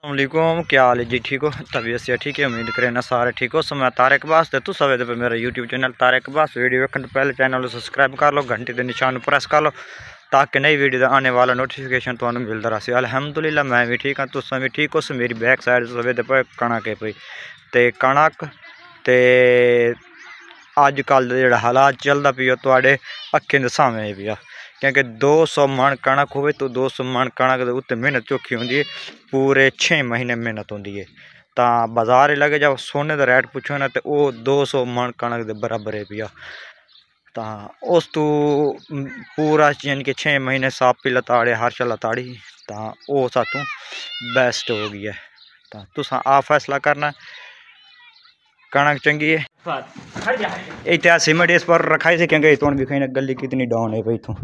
अस्सलामुअलैकुम, क्या हाल है जी? ठीक हो? तबीयत से ठीक है? उम्मीद करें ना सारे ठीक हो। समय तारक बास तो सवेरे पे मेरा यूट्यूब चैनल तारक बास वीडियो वेखने तो पहले चैनल को सब्सक्राइब कर लो, घंटे के निशान प्रेस कर लो ताकि नई वीडियो आने वाला नोटिफिकेशन तो मिलता रहा। अल्हम्दुलिल्लाह मैं भी ठीक हाँ, तुस भी ठीक हो। मेरी बैक साइड सवेरे पे कणक है पई ते कणक ते अजकल जो हालात चलता पियो थोड़े अखें के सामने पिया, क्योंकि 200 मन कणक हो तो 200 मन कणक उत्ते मेहनत चौखी होंगी, पूरे 6 महीने मेहनत होंगी है। तो बाजार लगे जब सोने का रेट पुछो ना तो वो 200 मन कणक के बराबर है पिया। तो उस तू पूरा यानी कि 6 महीने सापी लताड़े हर्ष लताड़ी तो वो सातों बेस्ट हो गई है। तो तुसा आप फैसला करना कणक चंगी है। इतना सीमेंट इस पर रखाई से क्योंकि इतों भी कहीं गली कितनी डाउन है भाई। इतों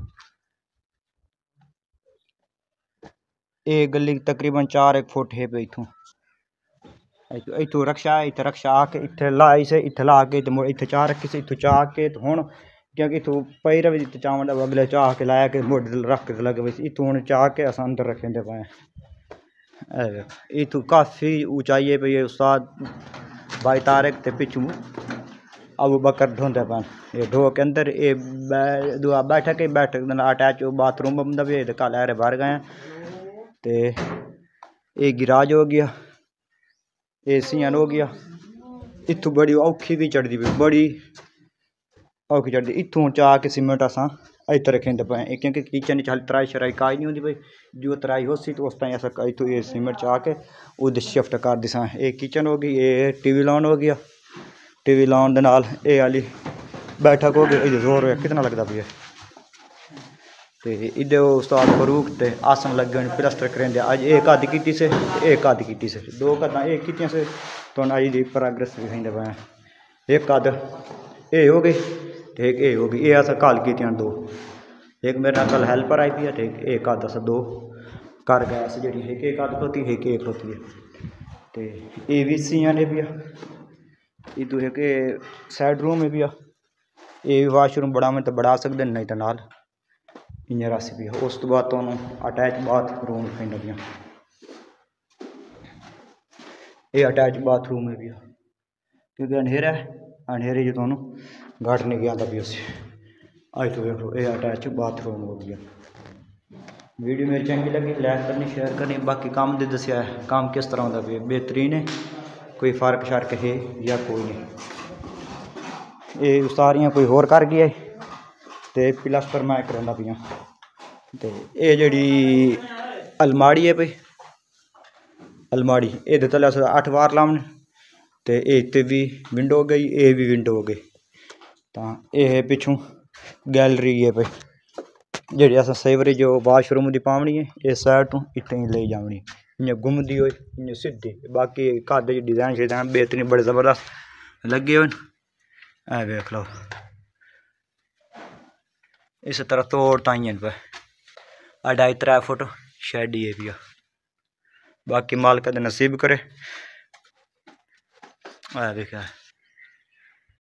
ये गली तकरीबन 4 फुट है भाई। इतों रक्षा इतने रक्षा आके इतने लाई से इतने ला के इतने चाह रखी से इतों चाह के तो हूँ क्योंकि इतों पैर भी चावन अगले चाह के लाया के मोड रख के लगे बस इतों हूँ चाह के अस अंदर रखेंगे पाए। इतों काफ़ी ऊंचाई है भाई। उस्ताद भाई तारक ते पिछू अबू बकर ढोंदे पान ये ढो के अंदर ये दुआ बैठक अटैच बाथरूम बंदा भी कल यार बाहर गए तो ये गिराज हो गया, ए सियान हो गया। इतों बड़ी औखी भी चढ़ती पई, बड़ी औखी चढ़ती। इतों चाह के सीमेंट असा इतने रखेंगे पाए क्योंकि किचन हाल तराई शराई काई नहीं होती भाई। जो तराई हो सी तो उस टाइम ऐसा इतों ये सीमेंट चाह के उधर शिफ्ट कर दिसा। ये किचन हो गई, ये टीवी लॉन हो गया, टीवी लाउन दे नाल ये वाली बैठक हो गई। जोर कितना लगता भी है तो इधे उस्ताद फरूक ते आसन लगे हुए प्लस्टर करेंगे। अज एक अद की से एक अद की से दो कदा एक की से तो अज की प्रोग्रेस दिखाते पाए। एक अद ये हो गई तो एक ये हो गई, ये अस कल की दो। एक मेरे नाल कल हेल्पर आई पी है तो एक अद अस दो कर गैस जी एक अद खलोती है एक खलोती है। तो ये भी सियां ने भी इतों है कि साइड रूम में भी ये भी वाशरूम बढ़ा में तो बढ़ा सकते नहीं तो नाल इं रस भी है। उस तो बाद तो अटैच बाथरूम दिखाई ये अटैच बाथरूम में भी है क्योंकि अंधेरा है, अंधेरे जो थोनों घट नहीं गया भी उसे अज तो देखो ये अटैच बाथरूम हो गया। वीडियो मेरी चंगी लगी लाइक करनी शेयर करनी। बाकी काम दे दसिया है काम किस तरह का भी बेहतरीन है, कोई फर्क शर्क है या कोई नहीं। ये सारियां कोई होर कर गया तो प्लस्तर मैं कराना पिया। तो ये जी अलमाड़ी है भाई, अलमाड़ी ये तले अस 8 बार लाने तो ये भी विंडो हो गई, ये भी विंडो हो गई। तो ये पिछू गैलरी है भाई जी अस सेवरेज जो वाशरूम की पावनी है ये साइड तो इतनी ले जावनी इं घूमती हो इं सीधी। बाकी घर के डिजाइन शिजाइन बेहतरीन बड़े जबरदस्त लगे हुए हैं। देख लो इस तरह तोड़ ताई पे 2.5-3 फुट शेड ये भी। बाकी मालिक नसीब करे देखा